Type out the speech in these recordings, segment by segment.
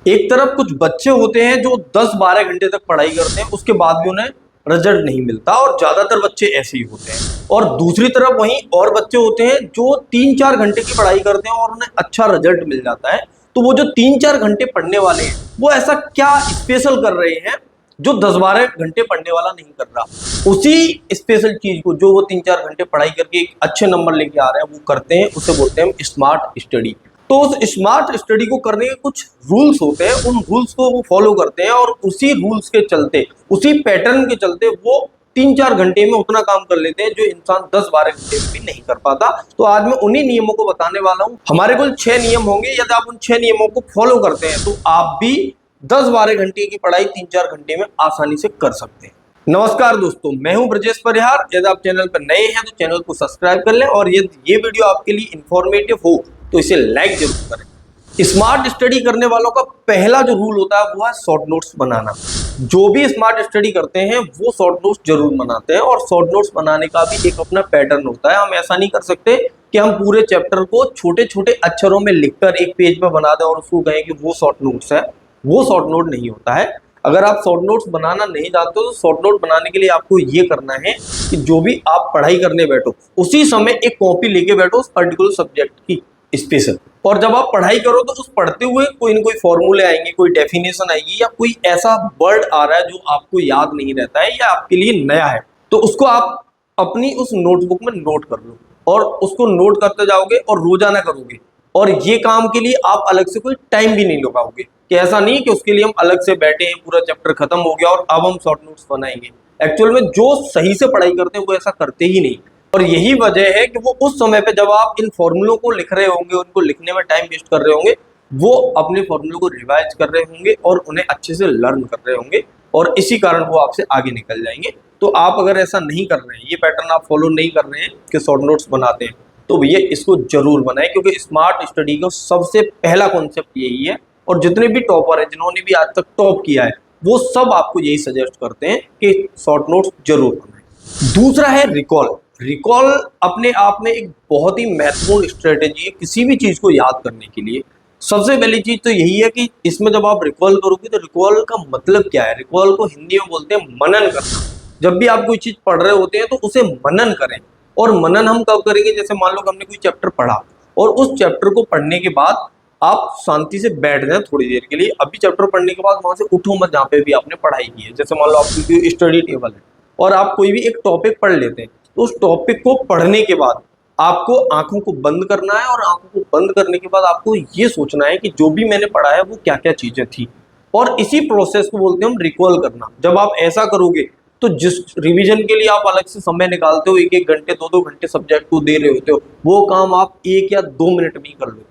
एक तरफ कुछ बच्चे होते हैं जो 10-12 घंटे तक पढ़ाई करते हैं, उसके बाद भी उन्हें रिजल्ट नहीं मिलता, और ज्यादातर बच्चे ऐसे ही होते हैं। और दूसरी तरफ वहीं और बच्चे होते हैं जो 3-4 घंटे की पढ़ाई करते हैं और उन्हें अच्छा रिजल्ट मिल जाता है। तो वो जो 3-4 घंटे पढ़ने वाले हैं, वो ऐसा क्या स्पेशल कर रहे हैं जो 10-12 घंटे पढ़ने वाला नहीं कर रहा? उसी स्पेशल चीज को जो वो 3-4 घंटे पढ़ाई करके एक अच्छे नंबर लेके आ रहे हैं, वो करते हैं, उसे बोलते हैं हम स्मार्ट स्टडी। तो उस स्मार्ट स्टडी को करने के कुछ रूल्स होते हैं, उन रूल्स को वो फॉलो करते हैं, और उसी रूल्स के चलते, उसी पैटर्न के चलते वो 3-4 घंटे में उतना काम कर लेते हैं जो इंसान 10-12 घंटे में भी नहीं कर पाता। तो आज मैं उन्हीं नियमों को बताने वाला हूं। हमारे कुल 6 नियम होंगे, यदि आप उन 6 नियमों को फॉलो करते हैं तो आप भी 10-12 घंटे की पढ़ाई 3-4 घंटे में आसानी से कर सकते हैं। नमस्कार दोस्तों, मैं हूं ब्रजेश परिहार। यदि आप चैनल पर नए हैं तो चैनल को सब्सक्राइब कर लें, और यदि ये वीडियो आपके लिए इंफॉर्मेटिव हो तो इसे लाइक जरूर करें। स्मार्ट स्टडी करने वालों का पहला जो रूल होता है वो है शॉर्ट नोट्स बनाना। जो भी स्मार्ट स्टडी करते हैं वो शॉर्ट नोट्स जरूर बनाते हैं, और शॉर्ट नोट्स बनाने का भी एक अपना पैटर्न होता है। हम ऐसा नहीं कर सकते कि हम पूरे चैप्टर को छोटे छोटे अक्षरों में लिखकर एक पेज पर बना दें और उसको कहें कि वो शॉर्ट नोट्स है। वो शॉर्ट नोट नहीं होता है। अगर आप शॉर्ट नोट्स बनाना नहीं जानते हो तो शॉर्ट नोट बनाने के लिए आपको ये करना है कि जो भी आप पढ़ाई करने बैठो उसी समय एक कॉपी लेके बैठो उस पर्टिकुलर सब्जेक्ट की स्पेशल। और जब आप पढ़ाई करो तो उस पढ़ते हुए कोई ना कोई फॉर्मूले आएंगे, कोई डेफिनेशन आएगी, या कोई ऐसा वर्ड आ रहा है जो आपको याद नहीं रहता है या आपके लिए नया है, तो उसको आप अपनी उस नोटबुक में नोट कर लो, और उसको नोट करते जाओगे और रोजाना करोगे। और ये काम के लिए आप अलग से कोई टाइम भी नहीं लगाओगे, कि ऐसा नहीं कि उसके लिए हम अलग से बैठे हैं, पूरा चैप्टर खत्म हो गया और अब हम शॉर्ट नोट्स बनाएंगे। एक्चुअल में जो सही से पढ़ाई करते हैं वो ऐसा करते ही नहीं। और यही वजह है कि वो उस समय पे जब आप इन फॉर्मूलों को लिख रहे होंगे, उनको लिखने में टाइम वेस्ट कर रहे होंगे, वो अपने फॉर्मूलों को रिवाइज कर रहे होंगे और उन्हें अच्छे से लर्न कर रहे होंगे, और इसी कारण वो आपसे आगे निकल जाएंगे। तो आप अगर ऐसा नहीं कर रहे हैं, ये पैटर्न आप फॉलो नहीं कर रहे हैं कि शॉर्ट नोट्स बनाते हैं, तो भैया इसको जरूर बनाएं, क्योंकि स्मार्ट स्टडी का सबसे पहला कॉन्सेप्ट यही है। और जितने भी टॉपर हैं, जिन्होंने भी आज तक टॉप किया है, वो सब आपको यही सजेस्ट करते हैं कि शॉर्ट नोट्स जरूर बनाएं। दूसरा है रिकॉल। रिकॉल अपने आप में एक बहुत ही महत्वपूर्ण स्ट्रेटेजी है किसी भी चीज को याद करने के लिए। सबसे पहली चीज तो यही है कि इसमें जब आप रिकॉल करोगे तो रिकॉल का मतलब क्या है? रिकॉल को हिंदी में बोलते हैं मनन करना। जब भी आप कोई चीज पढ़ रहे होते हैं तो उसे मनन करें। और मनन हम कब करेंगे? जैसे मान लो कि हमने कोई चैप्टर पढ़ा, और उस चैप्टर को पढ़ने के बाद आप शांति से बैठ जाए थोड़ी देर के लिए। अभी चैप्टर पढ़ने के बाद वहां से उठो मत जहाँ पे भी आपने पढ़ाई की है। जैसे मान लो आपकी स्टडी टेबल है और आप कोई भी एक टॉपिक पढ़ लेते हैं, तो उस टॉपिक को पढ़ने के बाद आपको आंखों को बंद करना है, और आंखों को बंद करने के बाद आपको ये सोचना है कि जो भी मैंने पढ़ा है वो क्या क्या चीजें थी। और इसी प्रोसेस को बोलते हैं हम रिकॉल करना। जब आप ऐसा करोगे तो जिस रिवीजन के लिए आप अलग से समय निकालते हो, 1-1 घंटे 2-2 घंटे सब्जेक्ट को दे रहे होते हो, वो काम आप 1 या 2 मिनट में कर लेते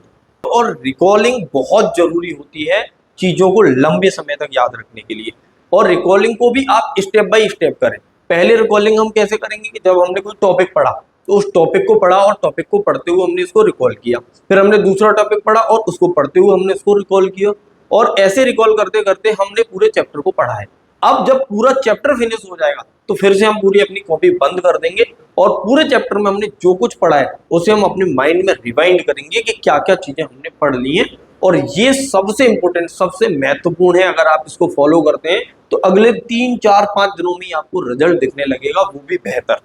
हो। और रिकॉलिंग बहुत जरूरी होती है चीजों को लंबे समय तक याद रखने के लिए। और रिकॉलिंग को भी आप स्टेप बाय स्टेप करें। पहले रिकॉलिंग हम कैसे करेंगे कि जब हमने कोई टॉपिक पढ़ा तो उस टॉपिक को पढ़ा, और टॉपिक को पढ़ते हुए हमने इसको रिकॉल किया। फिर हमने दूसरा टॉपिक पढ़ा और उसको पढ़ते हुए हमने इसको रिकॉल किया, और ऐसे रिकॉल करते करते हमने पूरे चैप्टर को पढ़ा है। अब जब पूरा चैप्टर फिनिश हो जाएगा तो फिर से हम पूरी अपनी कॉपी बंद कर देंगे, और पूरे चैप्टर में हमने जो कुछ पढ़ा है उसे हम अपने माइंड में रिवाइंड करेंगे कि क्या क्या चीजें हमने पढ़ ली हैं। और ये सबसे इंपॉर्टेंट, सबसे महत्वपूर्ण है। अगर आप इसको फॉलो करते हैं तो अगले 3-4-5 दिनों में आपको रिजल्ट दिखने लगेगा, वो भी बेहतर।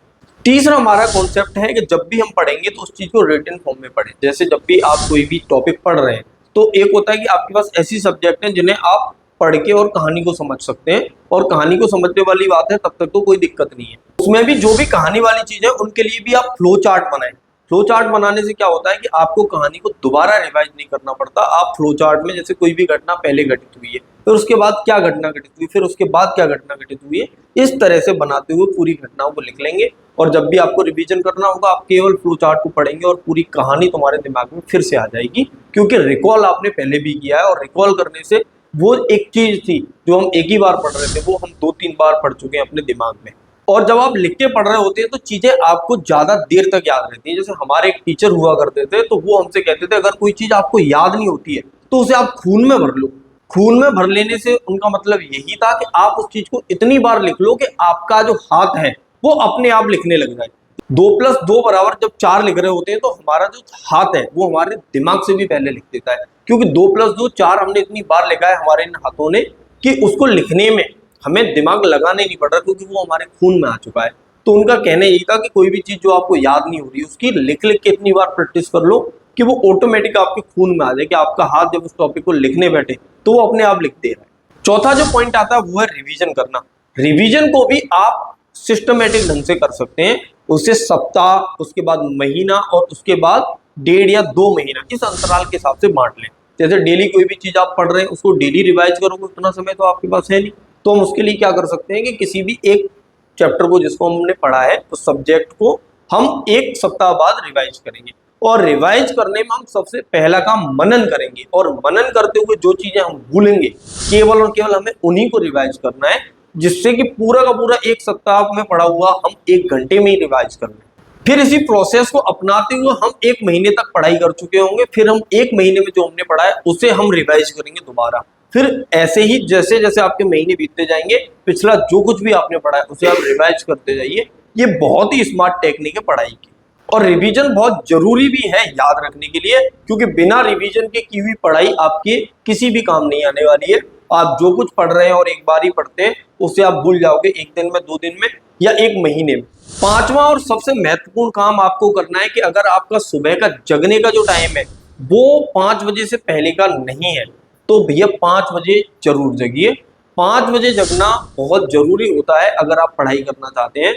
तीसरा हमारा कॉन्सेप्ट है कि जब भी हम पढ़ेंगे तो उस चीज को रिटन फॉर्म में पढ़ें। जैसे जब भी आप कोई भी टॉपिक पढ़ रहे हैं, तो एक होता है कि आपके पास ऐसी सब्जेक्ट हैं जिन्हें आप पढ़ के और कहानी को समझ सकते हैं, और कहानी को समझने वाली बात है तब तक तो कोई दिक्कत नहीं है। उसमें भी जो भी कहानी वाली चीज है उनके लिए भी आप फ्लो चार्ट बनाएं। फ्लो चार्ट बनाने से क्या होता है कि आपको कहानी को दोबारा रिवाइज नहीं करना पड़ता। आप फ्लो चार्ट में जैसे कोई भी घटना पहले घटित हुई है, फिर उसके बाद क्या घटना घटित हुई, फिर उसके बाद क्या घटना घटित हुई है, इस तरह से बनाते हुए पूरी घटनाओं को लिख लेंगे। और जब भी आपको रिवीजन करना होगा आप केवल फ्लो चार्ट को पढ़ेंगे और पूरी कहानी तुम्हारे दिमाग में फिर से आ जाएगी, क्योंकि रिकॉल आपने पहले भी किया है। और रिकॉल करने से वो एक चीज थी जो हम एक ही बार पढ़ रहे थे, वो हम 2-3 बार पढ़ चुके हैं अपने दिमाग में। और जब आप लिख के पढ़ रहे होते हैं तो चीजें आपको ज्यादा देर तक याद रहती है। जैसे हमारे एक टीचर हुआ करते थे, तो वो हमसे कहते थे अगर कोई चीज आपको याद नहीं होती है तो उसे आप खून में भर लो। खून में भर लेने से उनका मतलब यही था कि आप उस चीज को इतनी बार लिख लो कि आपका जो हाथ है वो अपने आप लिखने लग जाए। 2+2 बराबर जब 4 लिख रहे होते हैं तो हमारा जो हाथ है वो हमारे दिमाग से भी पहले लिख देता है। क्योंकि 2+2 4 हमने इतनी बार लिखा है हमारे इन हाथों ने कि उसको लिखने में हमें दिमाग लगाना ही नहीं पड़ रहा, क्योंकि वो हमारे खून में आ चुका है। तो उनका कहना यही था कि कोई भी चीज जो आपको याद नहीं हो रही उसकी लिख लिख के इतनी बार प्रैक्टिस कर लो कि वो ऑटोमेटिक आपके खून में आ जाए, कि आपका हाथ जब उस टॉपिक को लिखने बैठे तो वो अपने आप लिख दे रहा है। चौथा जो पॉइंट आता है वो है रिवीजन करना। रिवीजन को भी आप सिस्टमेटिक ढंग से कर सकते हैं। उसे सप्ताह, उसके बाद महीना और उसके बाद 1.5 या 2 महीना, इस अंतराल के हिसाब से बांट लें। जैसे डेली कोई भी चीज आप पढ़ रहे हैं उसको डेली रिवाइज करोगे, उतना समय तो आपके पास है नहीं। तो हम उसके लिए क्या कर सकते हैं कि किसी भी एक चैप्टर को जिसको हमने पढ़ा है तो सब्जेक्ट को हम 1 सप्ताह बाद रिवाइज करेंगे। और रिवाइज करने में हम सबसे पहला काम मनन करेंगे, और मनन करते हुए जो चीजें हम भूलेंगे केवल और केवल हमें उन्हीं को रिवाइज करना है, जिससे कि पूरा का पूरा 1 सप्ताह में पढ़ा हुआ हम 1 घंटे में ही रिवाइज कर लें। फिर इसी प्रोसेस को अपनाते हुए हम 1 महीने तक पढ़ाई कर चुके होंगे, फिर हम 1 महीने में जो हमने पढ़ा है उसे हम रिवाइज करेंगे दोबारा। फिर ऐसे ही जैसे जैसे आपके महीने बीतते जाएंगे, पिछला जो कुछ भी आपने पढ़ा है उसे आप रिवाइज करते जाइए। ये बहुत ही स्मार्ट टेक्निक है पढ़ाई की, और रिवीजन बहुत जरूरी भी है याद रखने के लिए, क्योंकि बिना रिवीजन के की हुई पढ़ाई आपके किसी भी काम नहीं आने वाली है। आप जो कुछ पढ़ रहे हैं और एक बार ही पढ़ते हैं उसे आप भूल जाओगे 1 दिन में, 2 दिन में या 1 महीने में। 5वां और सबसे महत्वपूर्ण काम आपको करना है कि अगर आपका सुबह का जगने का जो टाइम है वो 5 बजे से पहले का नहीं है तो भैया 5 बजे जरूर जगिए। 5 बजे जगना बहुत जरूरी होता है अगर आप पढ़ाई करना चाहते हैं,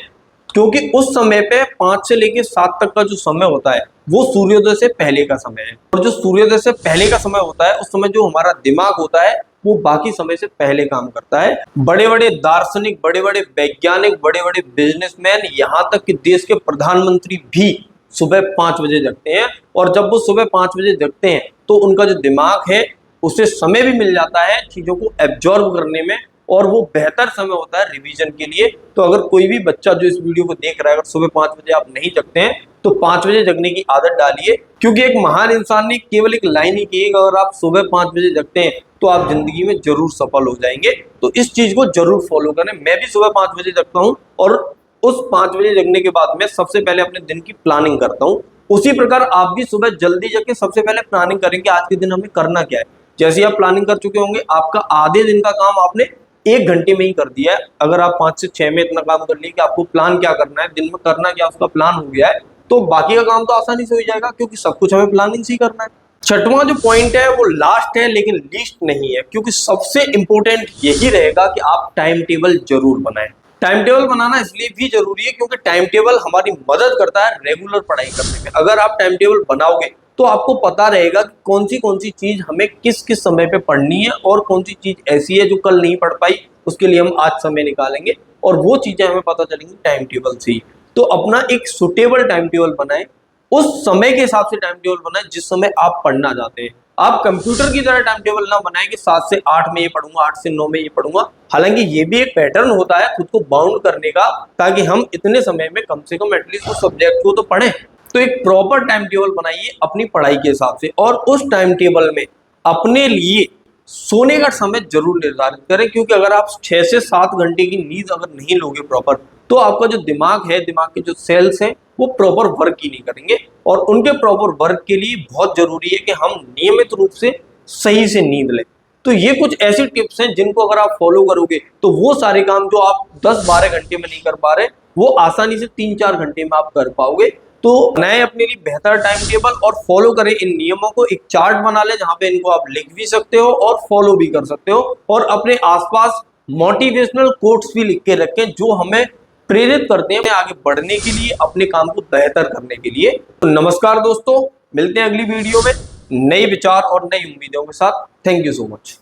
क्योंकि उस समय पे 5 से लेके 7 तक का जो समय होता है वो सूर्योदय से पहले का समय है। और जो सूर्योदय से पहले का समय होता है उस समय जो हमारा दिमाग होता है वो बाकी समय से पहले काम करता है। बड़े बड़े दार्शनिक, बड़े बड़े वैज्ञानिक, बड़े बड़े बिजनेसमैन, यहाँ तक कि देश के प्रधानमंत्री भी सुबह 5 बजे जगते हैं। और जब वो सुबह 5 बजे जगते हैं तो उनका जो दिमाग है उसे समय भी मिल जाता है चीजों को एब्जॉर्ब करने में, और वो बेहतर समय होता है रिवीजन के लिए। तो अगर कोई भी बच्चा जो इस वीडियो को देख रहा है, अगर सुबह 5 बजे आप नहीं जगते हैं तो 5 बजे जगने की आदत डालिए, क्योंकि एक महान इंसान ने केवल एक लाइन ही की है, अगर आप सुबह 5 बजे जगते हैं तो आप जिंदगी में जरूर सफल हो जाएंगे। तो इस चीज को जरूर फॉलो करें। मैं भी सुबह 5 बजे जगता हूँ, और उस 5 बजे जगने के बाद मैं सबसे पहले अपने दिन की प्लानिंग करता हूँ। उसी प्रकार आप भी सुबह जल्दी जग के सबसे पहले प्लानिंग करेंगे आज के दिन हमें करना क्या है। जैसे आप प्लानिंग कर चुके होंगे, आपका आधे दिन का काम आपने 1 घंटे में ही कर दिया है। अगर आप 5 से 6 में इतना काम कर लिए कि आपको प्लान क्या करना है, दिन में करना क्या, उसका प्लान हो गया है, तो बाकी का काम तो आसानी से हो जाएगा, क्योंकि सब कुछ हमें प्लानिंग से ही करना है। 6वां जो पॉइंट है वो लास्ट है लेकिन लीस्ट नहीं है, क्योंकि सबसे इंपॉर्टेंट यही रहेगा कि आप टाइम टेबल जरूर बनाएं। टाइम टेबल बनाना इसलिए भी जरूरी है क्योंकि टाइम टेबल हमारी मदद करता है रेगुलर पढ़ाई करने में। अगर आप टाइम टेबल बनाओगे तो आपको पता रहेगा कि कौन सी चीज हमें किस किस समय पे पढ़नी है, और कौन सी चीज ऐसी है जो कल नहीं पढ़ पाई उसके लिए हम आज समय निकालेंगे, और वो चीजें हमें पता चलेंगी टाइम टेबल से ही। तो अपना एक सुटेबल टाइम टेबल बनाएं, उस समय के हिसाब से टाइम टेबल बनाएं जिस समय आप पढ़ना चाहते हैं। आप कंप्यूटर की तरह टाइम टेबल ना बनाएं कि 7 से 8 में ये पढ़ूंगा, 8 से 9 में ये पढ़ूंगा। हालांकि ये भी एक पैटर्न होता है खुद को बाउंड करने का, ताकि हम इतने समय में कम से कम एटलीस्ट उस सब्जेक्ट को तो पढ़ें। तो एक प्रॉपर टाइम टेबल बनाइए अपनी पढ़ाई के हिसाब से, और उस टाइम टेबल में अपने लिए सोने का समय जरूर निर्धारित करें, क्योंकि अगर आप 6 से 7 घंटे की नींद अगर नहीं लोगे प्रॉपर, तो आपका जो दिमाग है, दिमाग के जो सेल्स हैं वो प्रॉपर वर्क ही नहीं करेंगे। और उनके प्रॉपर वर्क के लिए बहुत जरूरी है कि हम नियमित रूप से सही से नींद लें। तो ये कुछ ऐसी टिप्स हैं जिनको अगर आप फॉलो करोगे तो वो सारे काम जो आप 10-12 घंटे में नहीं कर पा रहे वो आसानी से 3-4 घंटे में आप कर पाओगे। तो बनाएं अपने लिए बेहतर टाइम टेबल और फॉलो करें इन नियमों को। एक चार्ट बना ले जहां पे इनको आप लिख भी सकते हो और फॉलो भी कर सकते हो, और अपने आसपास मोटिवेशनल कोट्स भी लिख के रखें जो हमें प्रेरित करते हैं आगे बढ़ने के लिए, अपने काम को बेहतर करने के लिए। तो नमस्कार दोस्तों, मिलते हैं अगली वीडियो में नए विचार और नई उम्मीदों के साथ। Thank you so much.